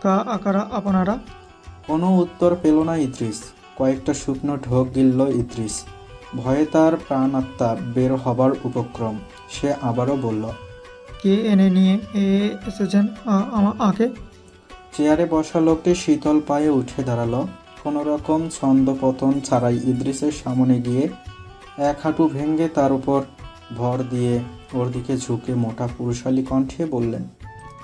কা আকারা আপনারা? কোনো উত্তর পেল না ইদ্রিস। কয়েকটা শুকনো ঢোক গিলল ইদ্রিস। ভয়ে তার প্রাণ আত্মা বের হবার উপক্রম। সে আবারও বলল, কে এনে নিয়ে এসেছেন আকে? চেয়ারে বসা লোকটি শীতল পায়ে উঠে দাঁড়ালো। কোনো রকম ছন্দপতন ছাড়াই ইদ্রিসের সামনে গিয়ে এক হাঁটু ভেঙে তার উপর ভর দিয়ে ওর দিকে ঝুঁকে মোটা পুরুষালী কণ্ঠে বললেন,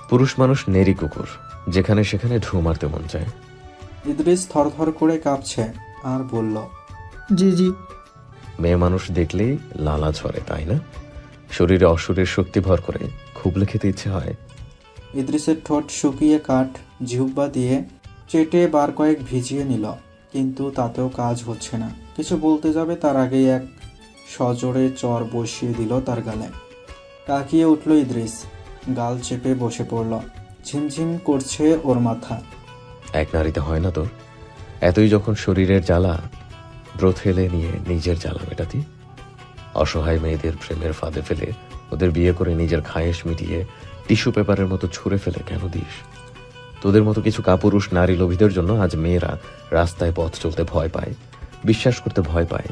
পুরুষ মানুষ নেরি কুকুর, যেখানে সেখানে ঢু মারতে মন চায়। ইদ্রিস থরথর করে কাঁপছে আর বলল, জি জি। মেয়ে মানুষ দেখলেই লালা ঝরে, তাই না? শরীরে অসুরের শক্তি ভর করে খুবলে খেতে ইচ্ছে হয়। ইদ্রিসের ঠোঁট শুকিয়ে কাঠ জিহ্বা দিয়ে চেটে বার কয়েক ভিজিয়ে নিল, কিন্তু তাতেও কাজ হচ্ছে না। কিছু বলতে যাবে তার আগেই এক সজোরে চর বসিয়ে দিল তার গালে। তাকিয়ে উঠল ইদ্রিস, গাল চেপে বসে পড়ল। ঝিমঝিম করছে ওর মাথা। এক নারীতে হয় না তোর? এতই যখন শরীরের জ্বালা, ব্রত ফেলে নিয়ে নিজের জ্বালা মেটাতি। অসহায় মেয়েদের প্রেমের ফাঁদে ফেলে ওদের বিয়ে করে নিজের খায়েশ মিটিয়ে টিস্যু পেপারের মতো ছুঁড়ে ফেলে কেন দিস? তোদের মতো কিছু কাপুরুষ নারী লোভীদের জন্য আজ মেয়েরা রাস্তায় পথ চলতে ভয় পায়, বিশ্বাস করতে ভয় পায়।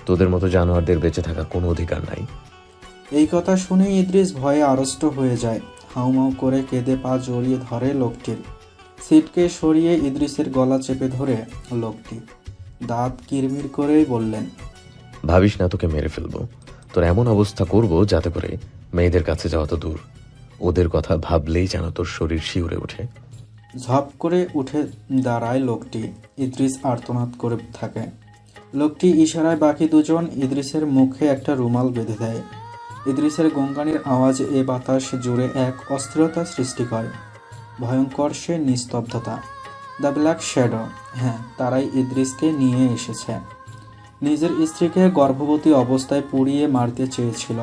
তোদের মতো জানোয়ারদের বেঁচে থাকার কোনো অধিকার নাই। এই কথা শুনে ইদ্রিস ভয়ে আড়ষ্ট হয়ে যায়। হাউমাউ করে কেঁদে পা জড়িয়ে ধরে লোকটির। সিটকে সরিয়ে ইদ্রিসের গলা চেপে ধরে লোকটি দাঁত কিরমির করেই বললেন, ভাবিস না তোকে মেরে ফেলবো। তোর এমন অবস্থা করব যাতে করে মেয়েদের কাছে যাওয়া তো দূর, ওদের কথা ভাবলেই যেন তোর শরীর শিউরে ওঠে। ঝপ করে উঠে দাঁড়ায় লোকটি। ইদ্রিস আর্তনাদ করে থাকে। লোকটি ইশারায় বাকি দুজন ইদ্রিসের মুখে একটা রুমাল বেঁধে দেয়। ইদ্রিসের গঙ্গানির আওয়াজ এ বাতাস জুড়ে এক অস্থিরতা সৃষ্টি করে। ভয়ঙ্কর সে নিস্তব্ধতা। The black shadow. হ্যাঁ, তারাই ইদ্রিসকে নিয়ে এসেছে। নিজের স্ত্রীকে গর্ভবতী অবস্থায় পুড়িয়ে মারতে চেয়েছিল।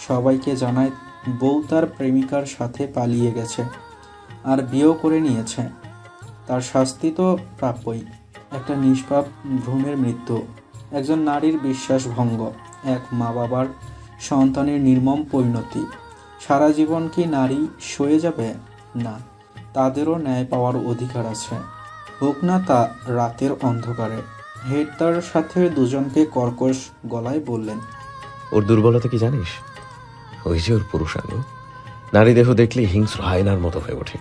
সবাইকে জানায় বউ তার প্রেমিকার সাথে পালিয়ে গেছে আর বিয়েও করে নিয়েছে। তার শাস্তি তো প্রাপ্যই। একটা নিষ্পাপ ভ্রূণের মৃত্যু, একজন নারীর বিশ্বাসভঙ্গ, এক মা বাবার সন্তানের নির্মম পরিণতি। সারা জীবন কি নারী সয়ে যাবে? না, তাদেরও ন্যায় পাওয়ার অধিকার আছে, হোক না তা রাতের অন্ধকারে। হেড তার সাথে দুজনকে কর্কশ গলায় বললেন, ওর দুর্বলতা কি জানিস? ওই যে ওর পুরুষাঙ্গ। নারী দেহ দেখলেই হিংস্র হায়নার মতো হয়ে ওঠে।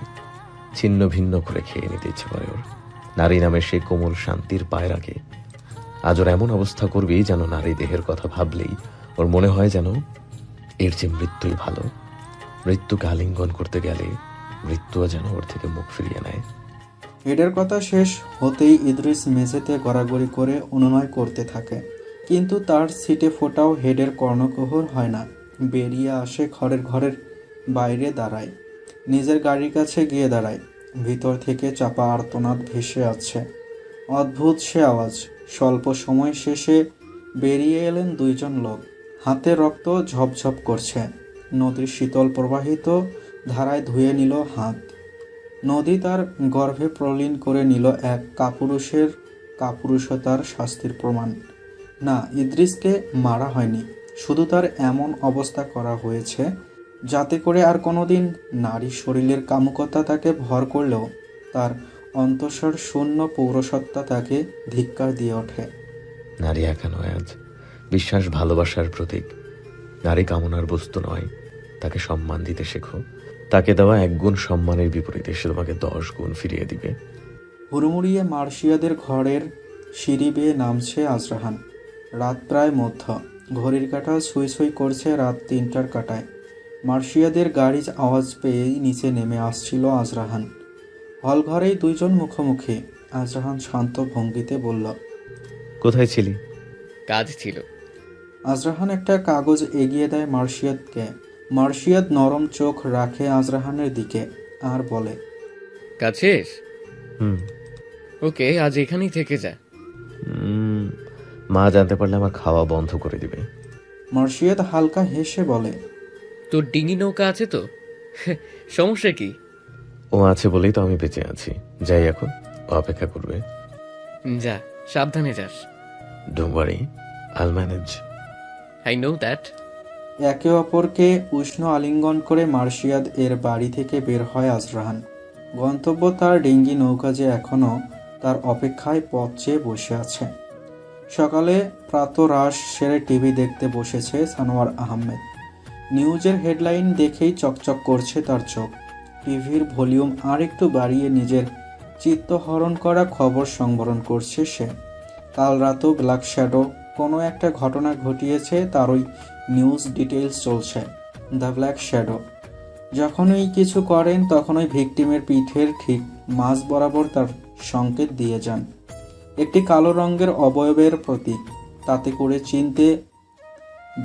ছিন্ন ভিন্ন করে খেয়ে নিতে ইচ্ছে করে ওর। নারী নামে সেই কোমল শান্তির পায়রাকে আজ ওর এমন অবস্থা করবি যেন নারী দেহের কথা ভাবলেই ওর মনে হয় যেন এর যে মৃত্যুই ভালো। মৃত্যুকে আলিঙ্গন করতে গেলে মৃত্যুও যেন ওর থেকে মুখ ফিরিয়ে নেয়। হেডের কথা শেষ হতেই ইদ্রিস মেঝেতে গড়াগড়ি করে অনুনয় করতে থাকে, কিন্তু তার সিটে ফোটাও হেডের কর্ণকুহর হয় না। বেরিয়ে আসে ঘরের বাইরে দাঁড়ায়। নিজের গাড়ির কাছে গিয়ে দাঁড়ায়। ভিতর থেকে চাপা আর্তনাদ ভেসে আছে। অদ্ভুত সে আওয়াজ। স্বল্প সময় শেষে বেরিয়ে এলেন দুইজন লোক। হাতে রক্ত ঝপঝপ করছে। নদীর শীতল প্রবাহিত ধারায় ধুয়ে নিল হাত। নদী তার গর্ভে প্রলীন করে নিল এক কাপুরুষের কাপুরুষতার শাস্তির প্রমাণ। না, ইদ্রিসকে মারা হয়নি, শুধু তার এমন অবস্থা করা হয়েছে যাতে করে আর কোনোদিন নারী শরীরের কামুকতা তাকে ভর করলেও তার অন্তঃসার শূন্য পৌরসত্তা তাকে ধিক্কার দিয়ে ওঠে। নারী একা নয় আজ, বিশ্বাস ভালোবাসার প্রতীক। নারী কামনার বস্তু নয়, তাকে সম্মান দিতে শেখো। তাকে দেওয়া 1 গুণ সম্মানের বিপরীতে সে তোমাকে 10 গুণ ফিরিয়ে দিবে। হুড়মুড়িয়ে মার্শিয়াদের ঘরের সিঁড়ি বেয়ে নামছে আজরাহান। রাত প্রায় মধ্য। ঘড়ির কাঁটা ছুঁই ছুঁই করছে রাত 3টার কাঁটায়। মার্শিয়াদের গাড়ির আওয়াজ পেয়েই নিচে নেমে আসছিল আজরাহান। হল ঘরেই দুইজন মুখোমুখি। আজরাহান শান্ত ভঙ্গিতে বলল, কোথায় ছিলি? কাজ ছিল। আজরাহান একটা কাগজ এগিয়ে দেয় মার্শিয়াদকে। মার্শিয়াদ নরম চোখ রাখে আজরাহানের দিকে আর বলে, কাজ শেষ? হুম। ওকে, আজ এখানেই থেকে যা। মা জানতে পারলে আমার খাওয়া বন্ধ করে দিবে। মার্শিয়াদ হালকা হেসে বলে, তোর ডিঙি নৌকা আছে তো? সমস্যা কি? ও আছে বলেই তো আমি বেঁচে আছি। যাই এখন, ও অপেক্ষা করবে। যা, সাবধানে যাস। ডোন্ট ওয়ারি, আইল ম্যানেজ। I know that. একে অপরকে উষ্ণ আলিঙ্গন করে মার্শিয়াদ এর বাড়ি থেকে বের হয় আজরাহান। গন্তব্য তার ডিঙ্গি নৌকা যে এখনও তার অপেক্ষায় পথ চেয়ে বসে আছে। সকালে প্রাতরাশ সেরে টিভি দেখতে বসেছে সানোয়ার আহমেদ। নিউজের হেডলাইন দেখেই চকচক করছে তার চোখ। টিভির ভলিউম আর একটু বাড়িয়ে নিজের চিত্তহরণ করা খবর সংবরণ করছে সে। কাল রাতেও ব্ল্যাক শ্যাডো কোনো একটা ঘটনা ঘটিয়েছে, তারই নিউজ ডিটেলস চলছে। দ্য ব্ল্যাক শ্যাডো যখনই কিছু করেন তখনই ভিকটিমের পিঠের ঠিক মাঝ বরাবর তার সংকেত দিয়ে যান একটি কালো রঙের অবয়বের প্রতীক। তাতে করে চিনতে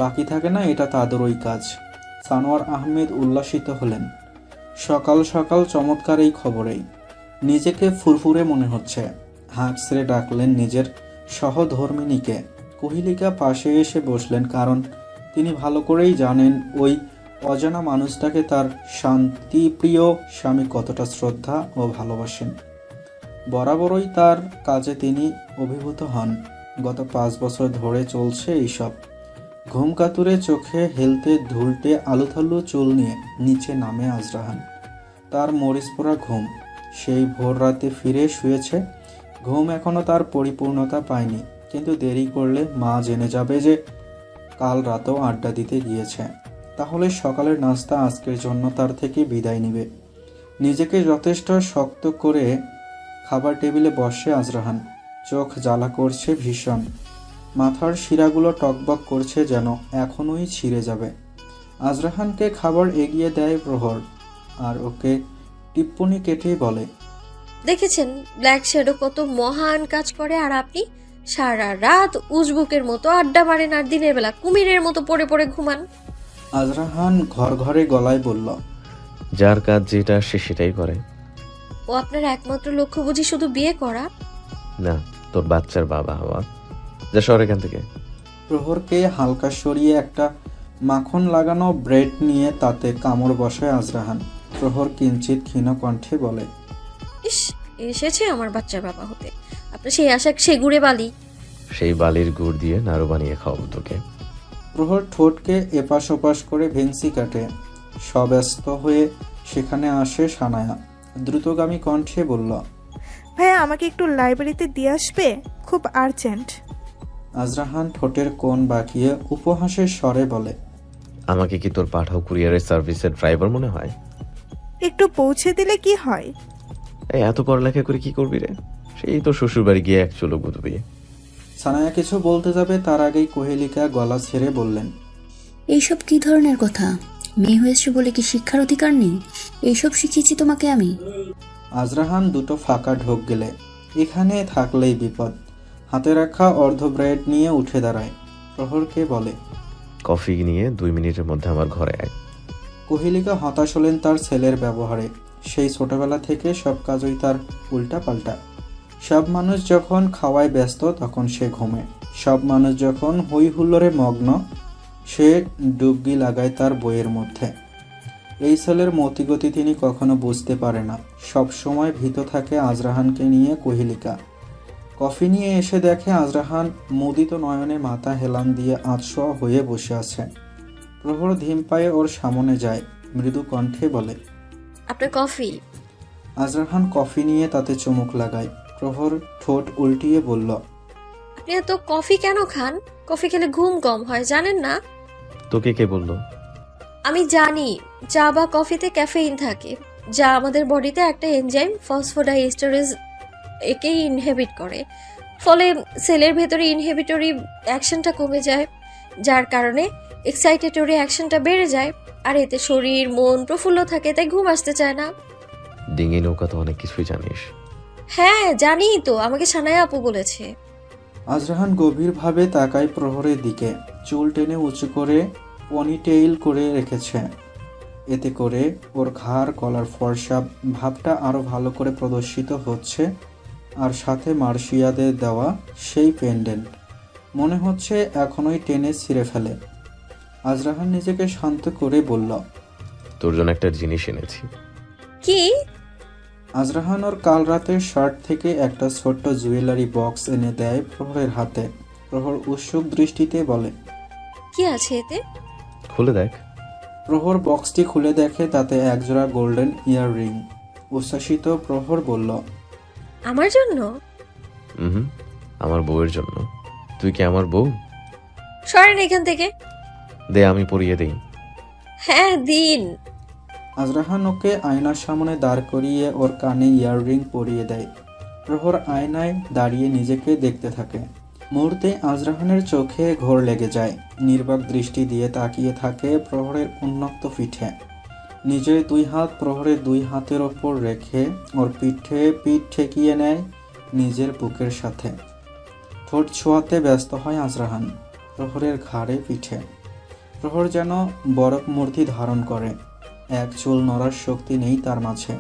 বাকি থাকে না এটা তাদেরই কাজ। সানোয়ার আহমেদ উল্লাসিত হলেন সকাল সকাল চমৎকার এই খবরেই। নিজেকে ফুরফুরে মনে হচ্ছে। হাঁক ছেড়ে ডাকলেন নিজের সহধর্মিণীকে। কোহিলিকা পাশে এসে বসলেন, কারণ তিনি ভালো করেই জানেন ওই অজানা মানুষটাকে তার শান্তিপ্রিয় স্বামী কতটা শ্রদ্ধা ও ভালোবাসেন। বরাবরই তার কাজে তিনি অভিভূত হন। গত 5 বছর ধরে চলছে এইসব। ঘুম কাতুরে চোখে হেলতে ধুলটে আলুথালু চুল নিয়ে নিচে নামে আজরাহান। তার মরিচ পোড়া ঘুম। সেই ভোর রাতে ফিরে শুয়েছে। ঘুম এখনো তার পরিপূর্ণতা পায়নি, কিন্তু দেরি করলে মা জেনে যাবে যে কাল রাতেও আড্ডা দিতে গিয়েছে। তাহলে সকালের নাস্তা আজকের জন্য তার থেকে বিদায় নেবে। নিজেকে যথেষ্ট শক্ত করে খাবার টেবিলে বসে আজরাহান। চোখ জ্বালা করছে ভীষণ। মাথার শিরাগুলো টকবক করছে, যেন এখনই ছিঁড়ে যাবে। আজরাহানকে খাবার এগিয়ে দেয় প্রহর, আর ওকে টিপ্পনি কেটে বলে, দেখেছেন ব্ল্যাক শ্যাডো কত মহান কাজ করে, আর আপনি সারা রাত উজবুকের মতো আড্ডা মারেন আর দিনের বেলা কুমিরের মতো পড়ে পড়ে ঘুমান। আজরাহান ঘর ঘরে গলায় বলল, যার কাজ যেটা সে সেটাই করে। ও আপনার একমাত্র লক্ষ্য বুঝি শুধু বিয়ে করা? না, তোর বাচ্চার বাবা হওয়া। যা শহর এখান থেকে। প্রহরকে হালকা সরিয়ে একটা মাখন লাগানো ব্রেড নিয়ে তাতে কামড় বসায় আজরাহান। প্রহর কিঞ্চিত ক্ষীণ কণ্ঠে বলে, ইস, এসেছে আমার বাচ্চার বাবা হতে। আপনার সেই আশা সেগুড়ে বালি। সেই বালির গুড় দিয়ে নাড়ু বানিয়ে খাওয়াবো তোকে। প্রহর ঠোঁটকে এপাশ ওপাশ করে ভেংসি কাটে। সব্যস্ত হয়ে সেখানে আসে সানায়া। দ্রুতগামী কণ্ঠে বলল, ভাইয়া আমাকে একটু লাইব্রেরিতে দিয়ে আসবে, খুব আর্জেন্ট। আজরাহান ঠোঁটের কোণ বাঁকিয়ে উপহাসের স্বরে বলে, আমাকে কি তোর পাঠাও কুরিয়ারের সার্ভিসের ড্রাইভার মনে হয়? একটু পৌঁছে দিলে কি হয়? এই এত পড়ালেখা করে কি করবি রে? সেই তো শ্বশুর বাড়ি গিয়ে এক চলো গুতবি। সানায়া কিছু বলতে যাবে তার আগেই কোহেলিকা গলা ছেড়ে বললেন, এইসব কি ধরনের কথা? মেয়ে হয়েছে বলে কি শিক্ষার অধিকার নেই? এইসব শিখিয়েছি তোমাকে আমি। আজরাহান দুটো ফাঁকা ঢোক গেলে। এখানে থাকলেই বিপদ। হাতে রাখা অর্ধ ব্রেড নিয়ে উঠে দাঁড়ায়। প্রহরকে বলে, কফি নিয়ে 2 মিনিটের মধ্যে আমার ঘরে আয়। কোহেলিকা হতাশ হলেন তার ছেলের ব্যবহারে। সেই ছোটবেলা থেকে সব কাজই তার উল্টা পাল্টা। সব মানুষ যখন খাওয়ায় ব্যস্ত তখন সে ঘুমে। সব মানুষ যখন হই হুল্লোড়ে মগ্ন সে ডুবকি লাগায় তার বইয়ের মধ্যে। এই ছেলের মতিগতি তিনি কখনো বুঝতে পারে না। সব সময় ভীত থাকে আজরাহানকে নিয়ে কোহেলিকা। কফি নিয়ে এসে দেখে আজরাহান মুদিত নয়নে মাথা হেলান দিয়ে আতশোয়া হয়ে বসে আছে। প্রহর ধীম পায়ে ওর সামনে যায়, মৃদু কণ্ঠে বলে, আপনার কফি। আজরাহান কফি নিয়ে তাতে চুমুক লাগায়। প্রহর ঠোঁট উল্টিয়ে বলল, আপনি এত কফি কেন খান? কফি খেলে ঘুম কম হয়, জানেন না? তোকে কে বললো? আমি জানি, চা বা কফিতে ক্যাফেইন থাকে, যা আমাদের বডিতে একটা এনজাইম ফসফোডাইএস্টারেজ একে ইনহেবিট করে। ফলে সেলের ভেতরে ইনহেবিটরি অ্যাকশনটা কমে যায়, যার কারণে এক্সাইটেটরি অ্যাকশনটা বেড়ে যায়, আর এতে শরীর মন প্রফুল্ল থাকে, তাই ঘুম আসতে চায় না। ডিঙি নৌকা তো অনেক কিছুই জানিস। হ্যাঁ জানি তো, আমাকে সানায়া আপু বলেছে। আজরাহান গভীরভাবে তাকায় প্রহরের দিকে। চুল টেনে উঁচু করে পনিটেইল করে রেখেছে। এতে করে ওর ঘাড় গলার ফর্সা ভাবটা আরও ভালো করে প্রদর্শিত হচ্ছে। আর সাথে মার্শিয়াদের দেওয়া সেই পেন্ডেন্ট মনে হচ্ছে এখনই টেনে ছিঁড়ে ফেলে। আজরাহান নিজেকে শান্ত করে বলল, তোর জন্য একটা জিনিস এনেছি। কি? আজরাহান ওর কাল রাতের শার্ট থেকে একটা ছোট্ট জুয়েলারি বক্স এনে দেয় প্রহরের হাতে। প্রহর উৎসুক দৃষ্টিতে বলে, কি আছে এতে? খুলে দেখ। প্রহর বক্সটি খুলে দেখে তাতে একজোড়া গোল্ডেন ইয়াররিং। উচ্ছ্বাসিত প্রহর বলল, আমার জন্য? হুম, আমার বউয়ের জন্য। তুই কি আমার বউ? সরেন এখান থেকে। দে, আমি পরিয়ে দেই। হ্যাঁ দিন। আজরাহান ওকে আয়নার সামনে দাঁড় করিয়ে ওর কানে ইয়াররিং পরিয়ে দেয়। প্রহর আয়নায় দাঁড়িয়ে নিজেকে দেখতে থাকে। মুহূর্তে আজরাহানের চোখে ঘোর লেগে যায়। নির্বাক দৃষ্টি দিয়ে তাকিয়ে থাকে প্রহরের উন্মুক্ত পিঠে। নিজের দুই হাত প্রহরের দুই হাতের ওপর রেখে ওর পিঠে পিঠ ঠেকিয়ে নেয় নিজের বুকের সাথে। ঠোঁট ছোঁয়াতে ব্যস্ত হয় আজরাহান প্রহরের ঘাড়ে পিঠে। প্রহর যেন বরফ মূর্তি ধারণ করে। এক চুল নড়ার শক্তি নেই তার মাঝে।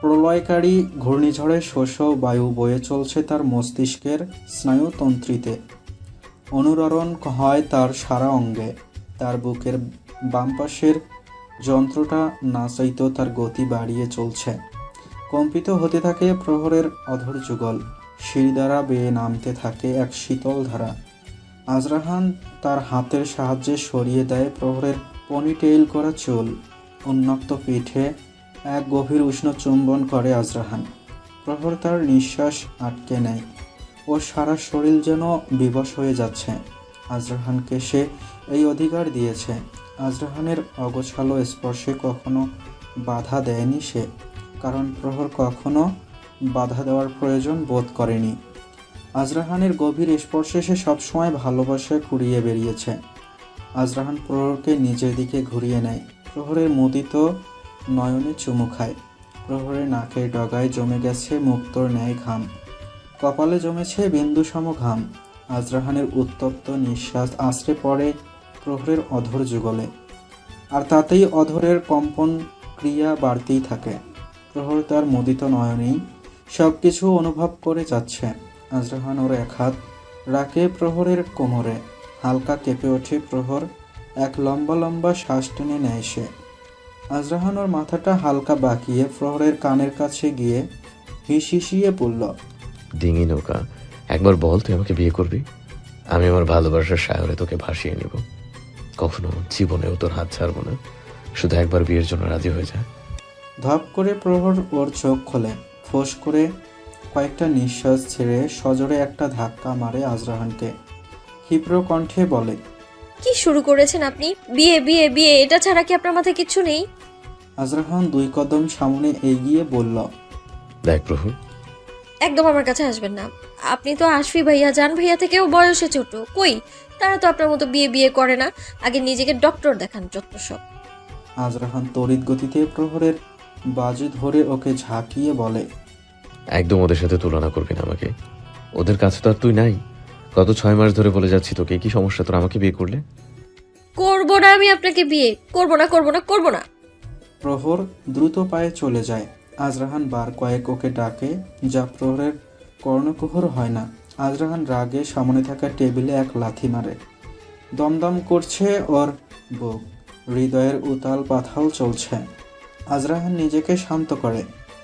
প্রলয়কারী ঘূর্ণিঝড়ের শোষ বায়ু বয়ে চলছে তার মস্তিষ্কের স্নায়ুতন্ত্রীতে। অনুরণন হয় তার সারা অঙ্গে। তার বুকের বাম পাশের যন্ত্রটা নাচাইত তার গতি বাড়িয়ে চলছে। কম্পিত হতে থাকে প্রহরের অধর যুগল। সিঁড়ি দ্বারা বেয়ে নামতে থাকে এক শীতল ধারা। আজরাহান তার হাতের সাহায্যে সরিয়ে দেয় প্রহরের পনিটেইল করা চুল। উন্মুক্ত পিঠে এক গভীর উষ্ণ চুম্বন করে আজরাহান। প্রহর তার নিঃশ্বাস আটকে নেয়। ওর সারা শরীর যেন বিবশ হয়ে যাচ্ছে। আজরাহানকে সে এই অধিকার দিয়েছে। আজরাহানের অগোছালো স্পর্শে কখনো বাধা দেয়নি সে, কারণ প্রহর কখনো বাধা দেওয়ার প্রয়োজন বোধ করেনি। আজরাহানের গভীর স্পর্শে সে সবসময় ভালোবাসায় কুড়িয়ে বেরিয়েছে। আজরাহান প্রহরকে নিজের দিকে ঘুরিয়ে নেয়। প্রহরের মুদিত নয়নে চুমু খায়। প্রহরের নাকের ডগায় জমে গেছে মুক্তোর ন্যায় ঘাম। কপালে জমেছে বিন্দুসম ঘাম। আজরাহানের উত্তপ্ত নিঃশ্বাস আশ্রে পড়ে প্রহরের অধর যুগলে। আর তাতেই অধরের কম্পন ক্রিয়া বাড়তেই থাকে। প্রহর তার মুদিত নয়নেই সব কিছু অনুভব করে যাচ্ছে। আজরাহান ওর এক হাত রাখে প্রহরের কোমরে। হালকা কেঁপে ওঠে প্রহর। এক লম্বা লম্বা শ্বাস টেনে নেয় সে। আজরাহান ওর মাথাটা হালকা বাঁকিয়ে প্রহরের কানের কাছে গিয়ে হিসিয়ে বলল, ডিঙি নৌকা, একবার বল তুই আমাকে বিয়ে করবি? আমি আমার ভালোবাসার সাগরে তোকে ভাসিয়ে নিব। কখনো জীবনেও তোর হাত ছাড়বো না। শুধু একবার বিয়ের জন্য রাজি হয়ে যা। ধপ করে প্রহর ওর চোখ খোলে। ফোঁস করে কয়েকটা নিঃশ্বাস ছেড়ে সজোরে একটা ধাক্কা মারে আজরাহানকে। ক্ষিপ্র কণ্ঠে বলে, কি শুরু করেছেন আপনি? বিয়ে বিয়ে বিয়ে, এটা ছাড়া কি আপনার মাথায় কিচ্ছু নেই? আজরাহান 2 কদম সামনে এগিয়ে বলল, দেখ প্রভু, একদম আমার কাছে আসবেন না। আপনি তো আশফি ভাইয়া, জান ভাইয়া থেকেও বয়সে ছোট। কই, তারা তো আপনার মতো বিয়ে বিয়ে করে না। আগে নিজেকে ডক্টর দেখান, যত সব। আজরাহান তড়িৎ গতিতে প্রহরের বাজু ধরে ওকে ঝাঁকিয়ে বলে, একদম ওদের সাথে তুলনা করবি না আমাকে। ওদের কাছে তো আর তুই নাই। গত 6 মাস ধরে বলে যাচ্ছি তোকে, কি সমস্যা তোর আমাকে বিয়ে করলে? করবো না আমি আপনাকে বিয়ে, করবো না করবো না করবো না। প্রহর দ্রুত পায়ে চলে যায়। আজরাহান বার কয়েক ওকে ডাকে, যা প্রহরের কর্ণকুহর হয় না। আজরাহান রাগে সামনে থাকা টেবিলে এক লাথি মারে। দমদম করছে ওর বুক। হৃদয়ের উতাল পাথাল চলছে। আজরাহান নিজেকে শান্ত করে।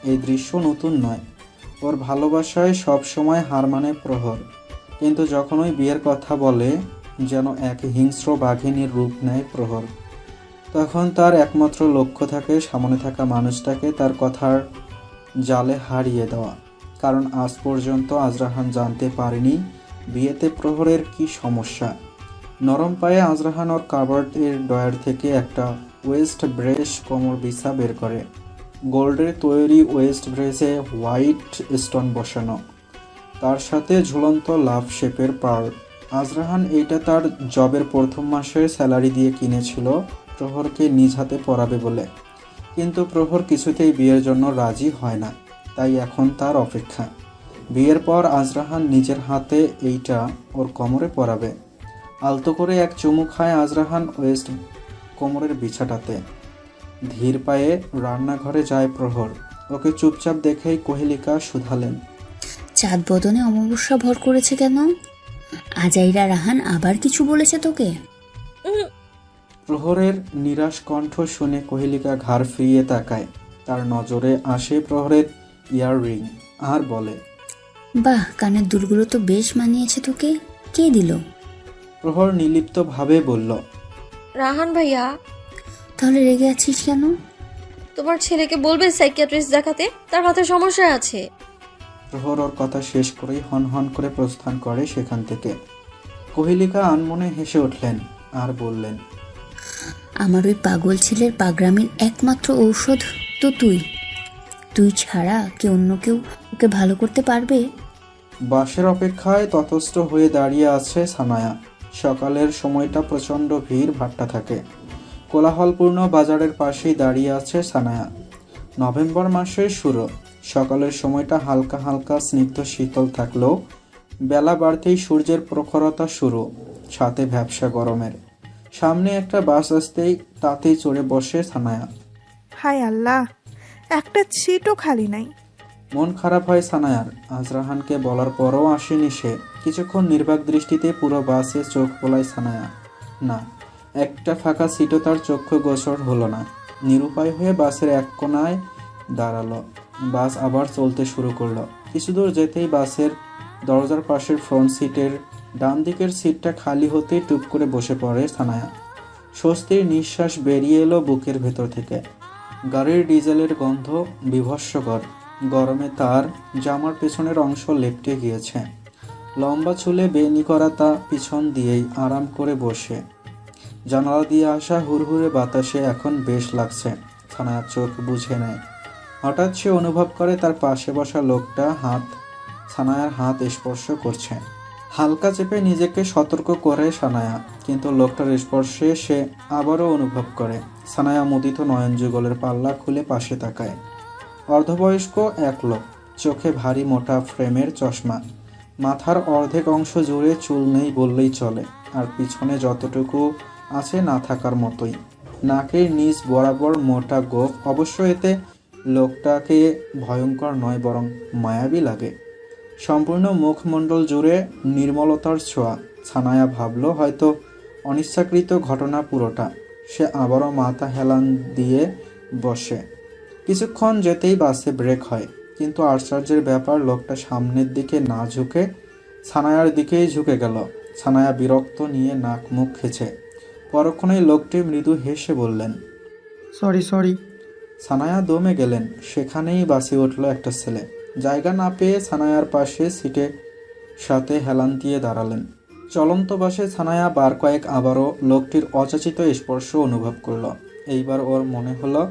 এই দৃশ্য নতুন নয়। ওর ভালোবাসায় সব সময় হার মানে প্রহর, কিন্তু যখন ওই বিয়ের কথা বলে যেন এক হিংস্র বাঘিনীর রূপ নেয় প্রহর। তখন তার একমাত্র লক্ষ্য থাকে সামনে থাকা মানুষটাকে তার কথার জালে হারিয়ে দেওয়া। কারণ আজ পর্যন্ত আজরাহান জানতে পারেনি বিয়েতে প্রহরের কি সমস্যা। নরম পায়ে আজরাহান ওর কাবার্ডের ডয়ার থেকে একটা ওয়েস্ট ব্রেস কোমর বিছা বের করে। গোল্ডের তৈরি ওয়েস্ট ব্রেসে হোয়াইট স্টোন বসানো, তার সাথে ঝুলন্ত লাভ শেপের পার্ল। আজরাহান এইটা তার জবের প্রথম মাসের স্যালারি দিয়ে কিনেছিল প্রহরকে নিজ হাতে পরাবে বলে। কিন্তু প্রহর কিছুতেই বিয়ের জন্য রাজি হয় না। তাই এখন তার অপেক্ষা। বিয়ের পর আজরাহান নিজের হাতে এইটা ওর কোমরে পরাবে। আলতো করে এক চুমু খায় আজরাহান ওয়েস্ট কোমরের বিছাটাতে। ধীর পায়ে রান্নাঘরে যায় প্রহর। ওকে চুপচাপ দেখেই কোহেলিকা শুধালেন, চাঁদ বদনে অমাবস্যা ভর করেছে কেন? আজাইরা রাহান আবার কিছু বলেছে তোকে? প্রহরের নিরাশ কণ্ঠ শুনে কোহেলিকা ঘাড় ফিরিয়ে তাকায়। তার নজরে আসে প্রহরের ইয়াররিং আর বলে, বাহ, কানের দুলগুলো তো বেশ মানিয়েছে তোকে। কে দিল? প্রহর নির্লিপ্তভাবে বলল, রাহান ভাইয়া। তাহলে রেগে আছিস কেন? তোমার ছেলেকে বলবে সাইকিয়াট্রিস্ট দেখাতে, তার মাথায় সমস্যা আছে। প্রহর ওর কথা শেষ করেই হন হন করে প্রস্থান করে সেখান থেকে। কোহেলিকা আনমনে হেসে উঠলেন আর বললেন, আমার ওই পাগল ছেলের পাগড়ামির একমাত্র ঔষধ তো তুই। তুই ছাড়া কি অন্য কেউ ওকে ভালো করতে পারবে? বাসের অপেক্ষায় ততস্থ হয়ে দাঁড়িয়ে আছে সানায়া। সকালের সময়টা প্রচণ্ড ভিড় ভাট্টা থাকে। কোলাহলপূর্ণ বাজারের পাশেই দাঁড়িয়ে আছে সানায়া। নভেম্বর মাসের শুরু। সকালের সময়টা হালকা হালকা স্নিগ্ধ শীতল থাকলেও বেলা বাড়তেই সূর্যের প্রখরতা শুরু, সাথে ভ্যাপসা গরমের। সামনে একটা বাস আসতেই তাতেই চড়ে বসে সানায়া। হায় আল্লাহ, একটা সিটও খালি নাই। মন খারাপ হয় সানায়ার। আজরাহানকে বলার পরও আসেনি সে। কিছুক্ষণ নির্বাক দৃষ্টিতে পুরো বাসে চোখ বোলায় সানায়া। না, একটা ফাঁকা সিটও তার চক্ষু গোচর হলো না। নিরুপায় হয়ে বাসের এক কোনায় দাঁড়ালো। বাস আবার চলতে শুরু করলো। কিছু দূর যেতেই বাসের দরজার পাশের ফ্রন্ট সিটের ডান দিকের সিটটা খালি হতেই টুপ করে বসে পড়ে সানায়া। স্বস্তির নিঃশ্বাস বেরিয়ে এলো বুকের ভেতর থেকে। গাড়ির ডিজেলের গন্ধ বিভৎসকর। গরমে তার জামার পেছনের অংশ লেপ্টে গিয়েছে। লম্বা চুলে বেনি করা তা পিছন দিয়েই আরাম করে বসে। জানালা দিয়ে আসা হুড়হুড়ে বাতাসে এখন বেশ লাগছে। সানায়া চোখ বুঝে নেয়। হঠাৎ সে অনুভব করে তার পাশে বসা লোকটা সানায়ার হাত স্পর্শ করছে। হালকা চেপে নিজেকে সতর্ক করে সানায়া, কিন্তু লোকটার স্পর্শে সে আবারও অনুভব করে। সানায়া মুদিত নয়ন যুগলের পাল্লা খুলে পাশে তাকায়। অর্ধবয়স্ক এক লোক, চোখে ভারী মোটা ফ্রেমের চশমা, মাথার অর্ধেক অংশ জুড়ে চুল নেই বললেই চলে, আর পিছনে যতটুকু আছে না থাকার মতোই। নাকের নিচ বরাবর মোটা গোঁফ। অবশ্য এতে লোকটাকে ভয়ঙ্কর নয়, বরং মায়াবী লাগে। সম্পূর্ণ মুখমণ্ডল জুড়ে নির্মলতার ছোঁয়া। সানায়া ভাবল হয়তো অনিচ্ছাকৃত ঘটনা পুরোটা। সে আবারও মাথা হেলান দিয়ে বসে। কিছুক্ষণ যেতেই বাসে ব্রেক হয়, কিন্তু আশ্চর্যের ব্যাপার, লোকটা সামনের দিকে না ঝুঁকে সানায়ার দিকেই ঝুঁকে গেল। সানায়া বিরক্ত নিয়ে নাক মুখ খেছে। পরক্ষণেই লোকটি মৃদু হেসে বললেন, সরি। সানায়া দমে গেলেন। সেখানেই বাসে উঠল একটা ছেলে। জায়গা না পেয়ে সানায়ার পাশে সিটে সাথে হেলান দিয়ে দাঁড়ালেন। চলন্ত বাসে সানায়া বার কয়েক আবারও লোকটির অযাচিত স্পর্শ অনুভব করল। এইবার ওর মনে হলো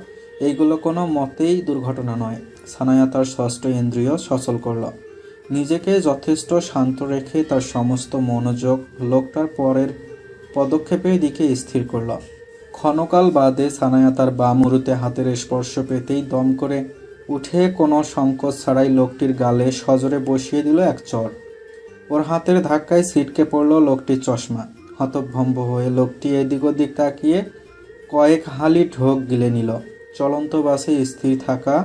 এইগুলো কোনো মতেই দুর্ঘটনা নয়। সানায়া তার ষষ্ঠ ইন্দ্রিয় সচল করল। নিজেকে যথেষ্ট শান্ত রেখে তার সমস্ত মনোযোগ লোকটার পরের পদক্ষেপের দিকে স্থির করল। ক্ষণকাল বাদে সানায়া তার বাম উরুতে হাতের স্পর্শ পেতেই দম করে উঠে কোনো সংকোচ ছাড়াই লোকটির গালে সজোরে বসিয়ে দিল এক চড়। ওর হাতের ধাক্কায় ছিটকে পড়ল লোকটির চশমা। হতভম্ব হয়ে লোকটি এদিক ওদিক তাকিয়ে কয়েক হালি ঢোক গিলে নিল। চলন্ত বাসে স্থির থাকা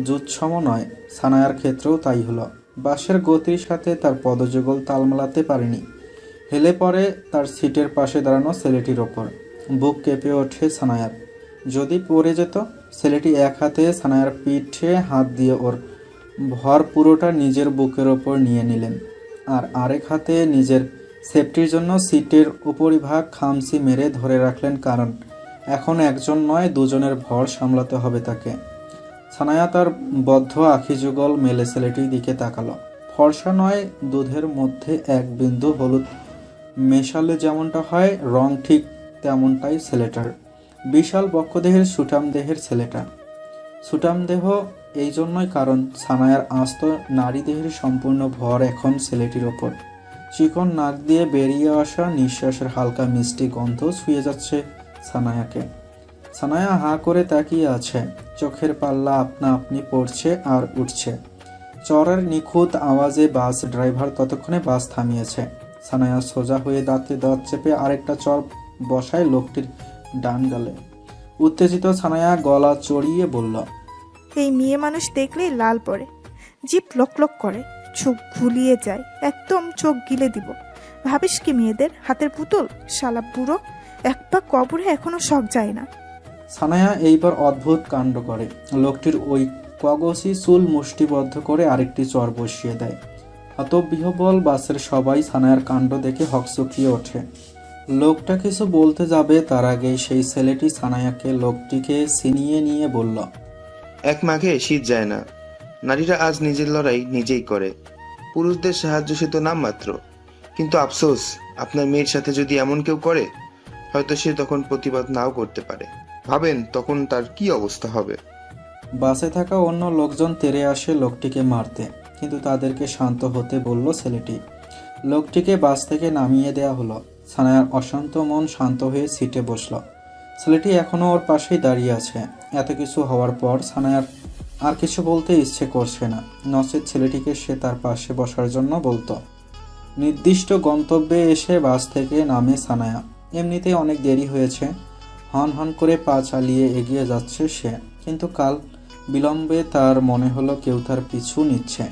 যুৎসম নয়। সানায়ার ক্ষেত্রেও তাই হলো। বাসের গতির সাথে তার পদযুগল তাল মেলাতে পারেনি। হেলে পড়ে তার সিটের পাশে দাঁড়ানো ছেলেটির ওপর। বুক কেঁপে ওঠে সানায়ার। যদি পড়ে যেত। ছেলেটি এক হাতে সানায়ার পিঠে হাত দিয়ে ওর ভর পুরোটা নিজের বুকের ওপর নিয়ে নিলেন, আর আরেক হাতে নিজের সেফটির জন্য সিটের উপরিভাগ খামচি মেরে ধরে রাখলেন, কারণ এখন একজন নয় দুজনের ভর সামলাতে হবে তাকে। সানায়া তার বদ্ধ আখি যুগল মেলে ছেলেটির দিকে তাকালো। ফর্সা নয়, দুধের মধ্যে এক বিন্দু হলুদ মেশালে যেমনটা হয় রং ঠিক তেমনটাই ছেলেটার। বিশাল বক্ষদেহের সুঠাম দেহের ছেলেটা। সুঠাম দেহ এই জন্যই কারণ সানায়ার আস্ত নারী দেহের সম্পূর্ণ ভর এখন ছেলেটির ওপর। চিকন নাক দিয়ে বেরিয়ে আসা নিঃশ্বাসের হালকা মিষ্টি গন্ধ ছুঁয়ে যাচ্ছে সানায়াকে। সানায়া হাঁ করে তাকিয়ে আছে। চোখের পাল্লা আপনা আপনি পড়ছে আর উঠছে। চড়ার নিখুঁত আওয়াজে বাস ড্রাইভার ততক্ষণে বাস থামিয়েছে। সানায়া সোজা হয়ে দাঁতে দাঁত চেপে আরেকটা চড় বসায় লোকটির ডান গালে। উত্তেজিত সানায়া গলা চড়িয়ে বলল, এই মেয়ে মানুষ দেখলেই লাল পড়ে, জিভ লোক লোক করে, চোখ ঘুলিয়ে যায়, একদম চোখ গিলে দিব। ভাবিস কি মেয়েদের হাতের পুতুল? শালা বুড়ো, এক পা কবরে এখনো শখ যায় না। সানায়া এইবার অদ্ভুত কাণ্ড করে। লোকটির ওই কগসি চুল মুষ্টিবদ্ধ করে আরেকটি চড় বসিয়ে দেয়। হতবিহ্বল বাসের সবাই সানায়ার কাণ্ড দেখে হকচকিয়ে ওঠে। লোকটা কিছু বলতে যাবে তার আগেই সেই ছেলেটি সানায়াকে লোকটিকে ছিনিয়ে নিয়ে বলল, এক মাঘে শীত যায় না। নারীরা আজ নিজের লড়াই নিজেই করে। পুরুষদের সাহায্য সে তো নামমাত্র। কিন্তু আফসোস, আপনার মেয়ের সাথে যদি এমন কেউ করে, হয়তো সে তখন প্রতিবাদ নাও করতে পারে। ভাবেন তখন তার কি অবস্থা হবে। বাসে থাকা অন্য লোকজন তেড়ে আসে লোকটিকে মারতে, কিন্তু তাদেরকে শান্ত হতে বলল ছেলেটি। লোকটিকে বাস থেকে নামিয়ে দেয়া হলো। সানায়ার অশান্ত মন শান্ত হয়ে সিটে বসল। ছেলেটি এখনও ওর পাশেই দাঁড়িয়ে আছে। এত কিছু হওয়ার পর সানায়ার আর কিছু বলতে ইচ্ছে করছে না, নচেত ছেলেটিকে সে তার পাশে বসার জন্য বলতো। নির্দিষ্ট গন্তব্যে এসে বাস থেকে নামে সানায়া। এমনিতেই অনেক দেরি হয়েছে। হন হন করে পা চালিয়ে এগিয়ে যাচ্ছে সে, কিন্তু কাল বিলম্বে তার মনে হলো কেউ তার পিছু নিচ্ছে।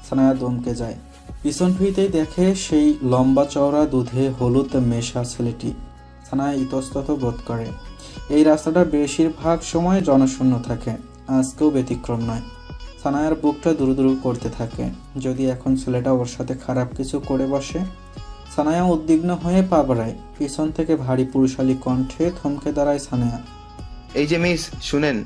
সানায়া দমকে যায়। পিছন ফিরতেই দেখে সেই লম্বা চওড়া দুধে হলুদ মেশা ছেলেটি। সানায়া ইতস্তত বোধ করে। এই রাস্তাটা বেশিরভাগ সময় জনশূন্য থাকে, আজকেও ব্যতিক্রম নয়। সানায়ার বুকটা দুরুদুরু করতে থাকে। যদি এখন ছেলেটা ওর সাথে খারাপ কিছু করে বসে। সানায়া উদ্বিগ্ন হয়ে পা বাড়ায়। পিছন থেকে ভারী পুরুষালী কণ্ঠে থমকে দাঁড়ায় সানায়া। এই যে মিস, শুনেন।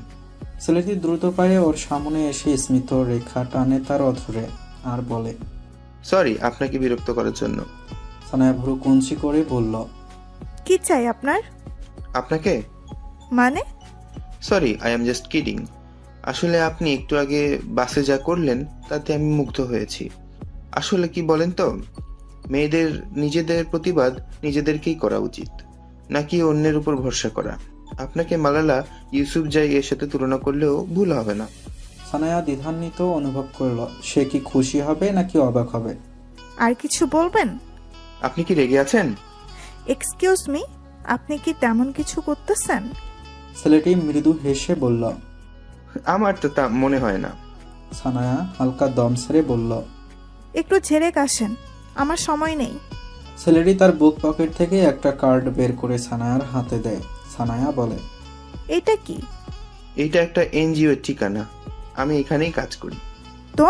ছেলেটি দ্রুত পায়ে ওর সামনে এসে স্মিত রেখা টানে তার অধরে আর বলে, সরি আপনাকে বিরক্ত করার জন্য। সানায়া ভ্রু কুঞ্চি করে বলল, কি চাই আপনার? আপনাকে? মানে? Sorry, I am just kidding. আসলে আপনি একটু আগে বাসে যা করলেন তাতে আমি মুগ্ধ হয়েছি। আসলে কি বলেন তো, মেয়েদের নিজেদের প্রতিবাদ নিজেদেরকেই করা উচিত, নাকি অন্যের উপর ভরসা করা। আপনাকে মালালা ইউসুফজাই এর সাথে তুলনা করলেও ভুল হবে না। সানায়া দ্বিধান্বিত অনুভব করলো। সে কি খুশি হবে নাকি অবাক হবে? আর কিছু বলবেন? আপনি কি রেগে আছেন? এক্সকিউজ মি, আপনি কি তেমন কিছু করতেছেন? ছেলেটি মৃদু হেসে বলল। আমার তো তা মনে হয় না। সানায়া হালকা দম ছেড়ে বলল, একটু ঝেড়ে কাশেন, আমার সময় নেই। ছেলেটি তার বুক পকেট থেকে একটা কার্ড বের করে সানায়ার হাতে দেয়। সানায়া বলে, এটা কি? এইটা একটা এনজিও এর ঠিকানা। আমি এখানেই কাজ করি। তো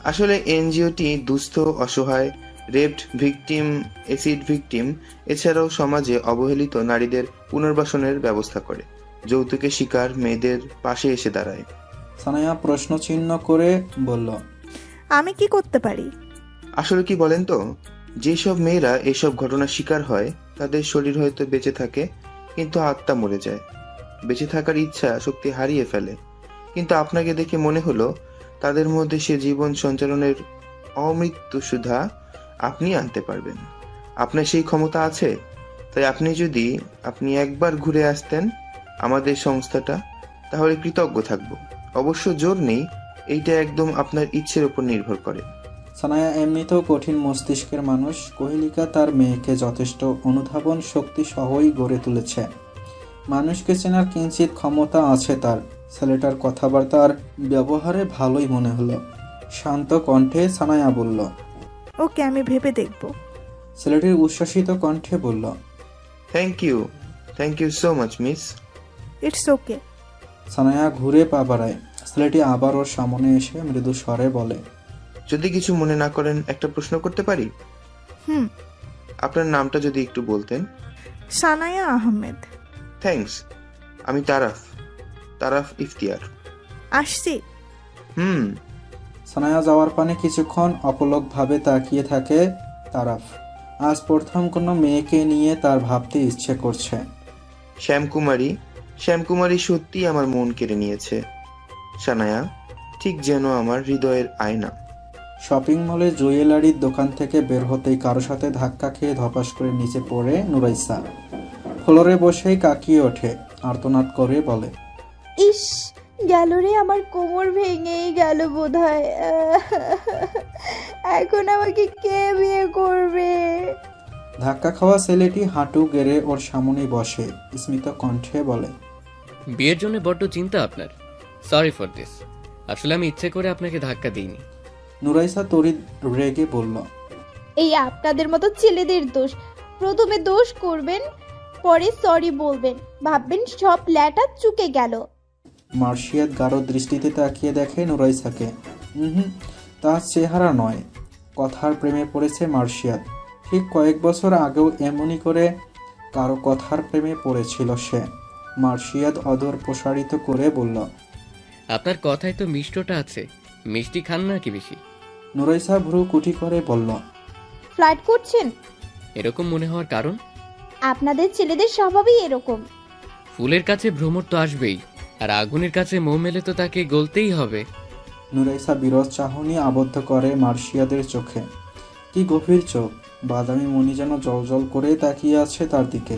আসলে এনজিওটি দুস্থ, অসহায়, রেপড ভিকটিম, অ্যাসিড ভিকটিম এছাড়াও সমাজে অবহেলিত নারীদের পুনর্বাসনের ব্যবস্থা করে। যৌতুকের শিকার মেয়েদের পাশে এসে দাঁড়ায়। সানায়া প্রশ্ন চিহ্ন করে বলল, আমি কি করতে পারি? আসলে কি বলেন তো, যেসব মেয়েরা এসব ঘটনার শিকার হয় তাদের শরীর হয়তো বেঁচে থাকে, কিন্তু আত্মা মরে যায়। বেঁচে থাকার ইচ্ছা শক্তি হারিয়ে ফেলে। কিন্তু আপনাকে দেখে মনে হলো তাদের মধ্যে সে জীবন সঞ্চালনের অমৃত্যু সুধা আপনি আনতে পারবেন। আপনার সেই ক্ষমতা আছে। তাই আপনি একবার ঘুরে আসতেন আমাদের সংস্থাটা, তাহলে কৃতজ্ঞ থাকব। অবশ্য জোর নেই, এইটা একদম আপনার ইচ্ছের উপর নির্ভর করে। সানায়া এমনিতেও কঠিন মস্তিষ্কের মানুষ। কোহেলিকা তার মেয়েকে যথেষ্ট অনুধাবন শক্তি সহই গড়ে তুলেছে। মানুষকে চেনার কিঞ্চিত ক্ষমতা আছে তার। ছেলেটার কথাবার্তা আর ব্যবহারে ভালোই মনে হলো। শান্ত কণ্ঠে সানায়া বলল, ওকে, আমি ভেবে দেখব। ছেলেটির উচ্ছ্বাসিত কণ্ঠে বলল, thank you so much miss. It's okay. Sanaya ঘুরে পা বাড়ায়। ছেলেটি আবার ওর সামনে এসে মৃদু স্বরে বলে, যদি কিছু মনে না করেন একটা প্রশ্ন করতে পারি? হুম। আপনার নামটা যদি একটু বলতেন। সানায়া আহমেদ। থ্যাঙ্কস। আমি তারাফ ইফতিয়ার। আসছি। হুম। সানায়া যাওয়ার পানে কিছুক্ষণ অপলকভাবে তাকিয়ে থাকে তারাফ। আজ প্রথম কোনো মেয়েকে নিয়ে তার ভাবতে ইচ্ছে করছে। শ্যামকুমারী সত্যি আমার মন কেড়ে নিয়েছে। সানায়া ঠিক যেন আমার হৃদয়ের আয়না। শপিং মলে জুয়েলারির দোকান থেকে বের হতেই কারো সাথে ধাক্কা খেয়ে ধপাস করে নিচে পড়ে নুরাইসা। ফ্লোরে বসেই কাকিয়ে ওঠে, আর্তনাদ করে বলে, ইস, গেল রে, আমার কোমর ভেঙেই গেল বোধহয়। এখন আমাকে কে বিয়ে করবে? ধাক্কা খাওয়া ছেলেটি হাঁটু গেড়ে ওর সামনেই বসে স্মিত কণ্ঠে বলে, বিয়ের জন্য বড্ড চিন্তা আপনার। Sorry for this. আসলে আমি ইচ্ছে করে আপনাকে ধাক্কা দিইনি। নুরাইসা তড়িৎ রেগে বলল, এই আপনাদের মতো ছেলেদের দোষ। প্রথমে দোষ করবেন, পরে সরি বলবেন, ভাববেন সব ল্যাটা চুকে গেল। মার্শিয়াত গাঢ় দৃষ্টিতে তাকিয়ে দেখে নুরাইসাকে। তার চেহারা নয়, কথার প্রেমে পড়েছে মার্শিয়াত। ঠিক কয়েক বছর আগেও এমনই করে কারো কথার প্রেমে পড়েছিল সে। মার্শিয়াদ অধর প্রসারিত করে বলল, আপনার কথায় তো মিষ্টটা আছে, মিষ্টি খান না কি বেশি? নুরাইসা ভ্রু কুটি করে বলল, ফ্লার্ট করছেন? এরকম মনে হওয়ার কারণ? আপনাদের ছেলেদের স্বভাবই এরকম। ফুলের কাছে ভ্রমর তো আসবেই, আর আগুনের কাছে মোহ মেলে তো তাকে গলতেই হবে। নুরাইসা বিরস চাহনি আবদ্ধ করে মার্শিয়াদের চোখে। কি গভীর চোখ, বাদামি মণি যেন জলজল করে তাকিয়ে আছে তার দিকে।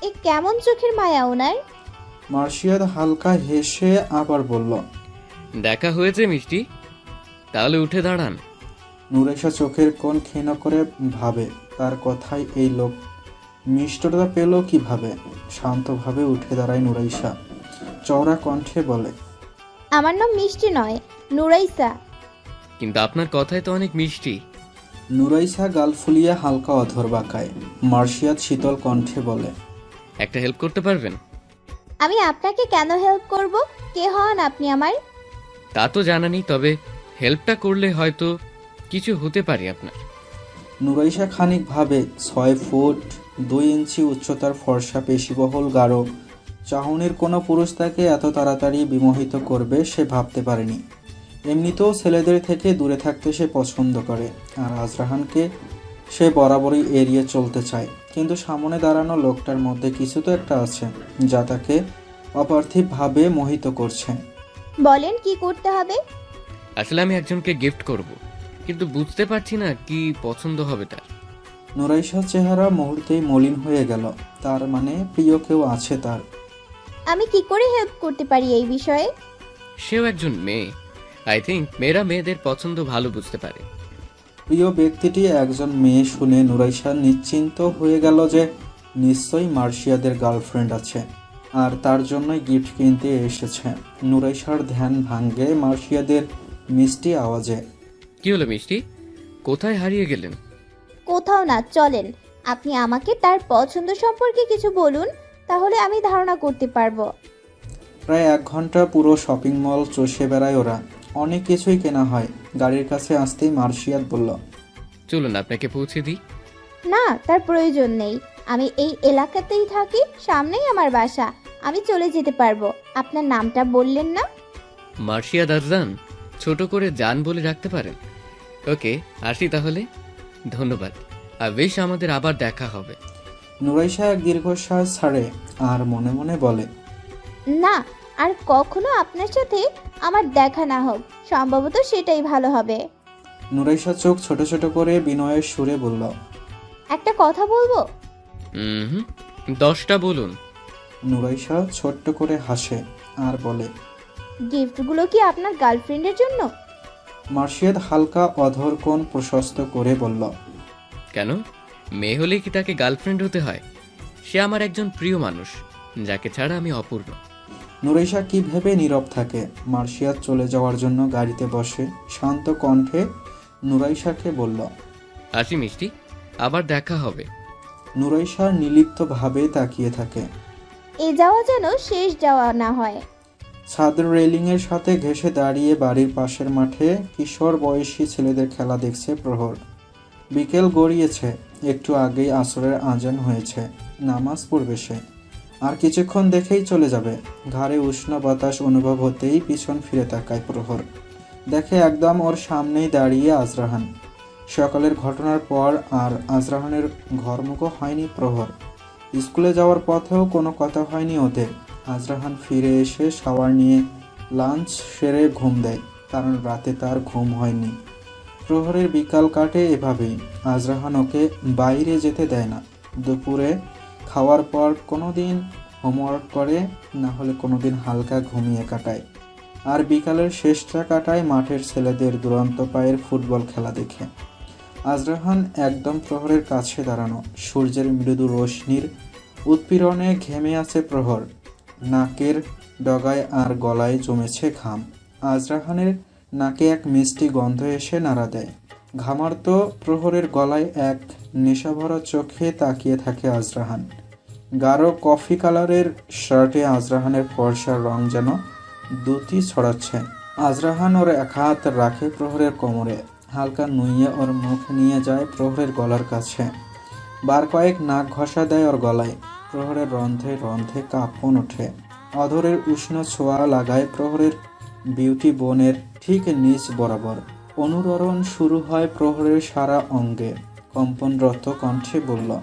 এ কেমন চোখের মায়া ওনার? মার্শিয়াদ হালকা হেসে আবার বলল, দেখা হয়েছে মিষ্টি, তাহলে উঠে দাঁড়ান। নুরাইসা চোখের কোণ ক্ষীণ করে ভাবে, তার কথায় এই লোক মিষ্টতা পেল কিভাবে। শান্তভাবে উঠে দাঁড়ায় নুরাইসা, চওড়া কণ্ঠে বলে, আমার নাম মিষ্টি নয়, নুরাইসা। কিন্তু আপনার কথায় তো অনেক মিষ্টি। নুরাইসা গাল ফুলিয়ে হালকা অধর বাঁকায়। মার্শিয়াদ শীতল কণ্ঠে বলে, একটা হেল্প করতে পারবেন? আমি আপনাকে কেন হেল্প করব? কে হন আপনি আমার? তা তো জানা নেই, তবে হেল্পটা করলে হয়তো কিছু হতে পারে আপনার। নুরাইসা খানিক ভাবে। 6 ফুট 2 ইঞ্চি উচ্চতার ফর্সা পেশিবহুল গাঢ় চাহনির কোনো পুরুষ তাকে এত তাড়াতাড়ি বিমোহিত করবে সে ভাবতে পারেনি। এমনিতেও ছেলেদের থেকে দূরে থাকতে সে পছন্দ করে, আর আজরাহানকে সে বরাবরই এড়িয়ে চলতে চায়। কিন্তু সামনে দাঁড়ানো লোকটার মধ্যে কিছু তো একটা আছে যা তাকে অপার্থিবভাবে মোহিত করছে। বলেন কি করতে হবে? আসলে আমি একজনকে গিফট করব, কিন্তু বুঝতে পারছি না কি পছন্দ হবে তার। নুরাইসার চেহারা মুহূর্তেই মলিন হয়ে গেল। তার মানে প্রিয় কেউ আছে তার। আমি কি করে হেল্প করতে পারি এই বিষয়ে? সেও একজন মেয়ে। আই থিঙ্ক মেয়েরা মেয়েদের পছন্দ ভালো বুঝতে পারে। প্রিয় ব্যক্তিটি একজন মেয়ে শুনে নুরাইসা নিশ্চিন্ত হয়ে গেল যে নিশ্চয়ই মার্শিয়াদের গার্লফ্রেন্ড আছে, আর তার জন্যই গিফট কিনতে এসেছে। নুরাইসার ধ্যান ভাঙ্গে মার্শিয়াদের মিষ্টি আওয়াজে। কি হলো মিষ্টি, কোথায় হারিয়ে গেলেন? কোথাও না, চলেন। আপনি আমাকে তার পছন্দ সম্পর্কে কিছু বলুন, তাহলে আমি ধারণা করতে পারবো। প্রায় 1 ঘন্টা পুরো শপিং মল চষে বেড়ায় ওরা। অনেক কিছুই কেনা হয়। গাড়ির কাছে আসতেই মার্শিয়াদ বলল, চলুন আপনাকে পৌঁছে দিই। না, তার প্রয়োজন নেই। আমি এই এলাকাতেই থাকি, সামনেই আমার বাসা। আমি চলে যেতে পারবো। আপনার নামটা বললেন না? মার্শিয়া দারজান, ছোট করে জান বলে রাখতে পারেন। ওকে, আসি তাহলে। ধন্যবাদ। আর বেশ, আমাদের আবার দেখা হবে। নুরাইসা এক দীর্ঘশ্বাস ছাড়ে আর মনে মনে বলে, না, আর কখনো আপনার সাথে আমার দেখা না হোক। সম্ভবত সেটাই ভালো হবে। নুরাইসা চোখ ছোট ছোট করে বিনয়ের সুরে বলল, একটা কথা বলবো? হুম, 10টা বলুন। নুরাইসা ছোট্ট করে হাসে আর বলে, গিফটগুলো কি আপনার গার্লফ্রেন্ডের জন্য? মার্শিয়াদ হালকা অধর কোণ প্রশস্ত করে বলল, কেন, মেয়ে হলে কি তাকে গার্লফ্রেন্ড হতে হয়? সে আমার একজন প্রিয় মানুষ, যাকে ছাড়া আমি অপূর্ণ। নুরাইসা কি ভেবে নীরব থাকে। মার্শিয়াদ চলে যাওয়ার জন্য গাড়িতে বসে শান্ত কণ্ঠে নুরাইসাকে বলল, আসি মিষ্টি, আবার দেখা হবে। নুরাইসা নির্লিপ্তভাবে তাকিয়ে থাকে। এ যাওয়া যেন শেষ যাওয়া না হয়। ছাদের রেলিংয়ের সাথে ঘেঁষে দাঁড়িয়ে বাড়ির পাশের মাঠে কিশোর বয়সী ছেলেদের খেলা দেখছে প্রহর। বিকেল গড়িয়েছে, একটু আগেই আসরের আজান হয়েছে। নামাজ পড়বে সে, আর কিছুক্ষণ দেখেই চলে যাবে। ঘাড়ে উষ্ণ বাতাস অনুভব হতেই পিছন ফিরে তাকায় প্রহর। দেখে একদম ওর সামনেই দাঁড়িয়ে আজরাহান। সকালের ঘটনার পর আর আজরাহানের ঘরমুখো হয়নি প্রহর। স্কুলে যাওয়ার পথেও কোনো কথা হয়নি ওদের। আজরাহান ফিরে এসে শাওয়ার নিয়ে লাঞ্চ সেরে ঘুম দেয়, কারণ রাতে তার ঘুম হয়নি। প্রহরের বিকাল কাটে এভাবেই। আজরাহান ওকে বাইরে যেতে দেয় না। দুপুরে খাওয়ার পর কোনো দিন হোমওয়ার্ক করে, না হলে কোনো দিন হালকা ঘুমিয়ে কাটায়। আর বিকালের শেষটা কাটায় মাঠের ছেলেদের দুরন্ত পায়ের ফুটবল খেলা দেখে। আজরাহান একদম প্রহরের কাছে দাঁড়ানো। সূর্যের মৃদু রশ্মির উৎপীড়নে ঘেমে আছে প্রহর। নাকের ডগায় আর গলায় জমেছে ঘাম। আজরাহানের নাকে এক মিষ্টি গন্ধ এসে নাড়া দেয়। ঘামার্ত প্রহরের গলায় এক নেশাভরা চোখে তাকিয়ে থাকে আজরাহান। গাঢ় কফি কালারের শার্টে আজরাহানের ফর্সার রং যেন দ্যুতি ছড়াচ্ছে। আজরাহান ওর এক হাত রাখে প্রহরের কোমরে, হালকা নুইয়ে ওর মুখ নিয়ে যায় প্রহরের গলার কাছে। বার কয়েক নাক ঘষা দেয় ওর গলায়। প্রহরের রন্ধ্রে রন্ধ্রে কাঁপন ওঠে। অধরের উষ্ণ ছোঁয়া লাগায় প্রহরের বিউটি বোনের ঠিক নিচ বরাবর। অনুরণন শুরু হয় প্রহরের সারা অঙ্গে। কম্পনরত কণ্ঠে বলল,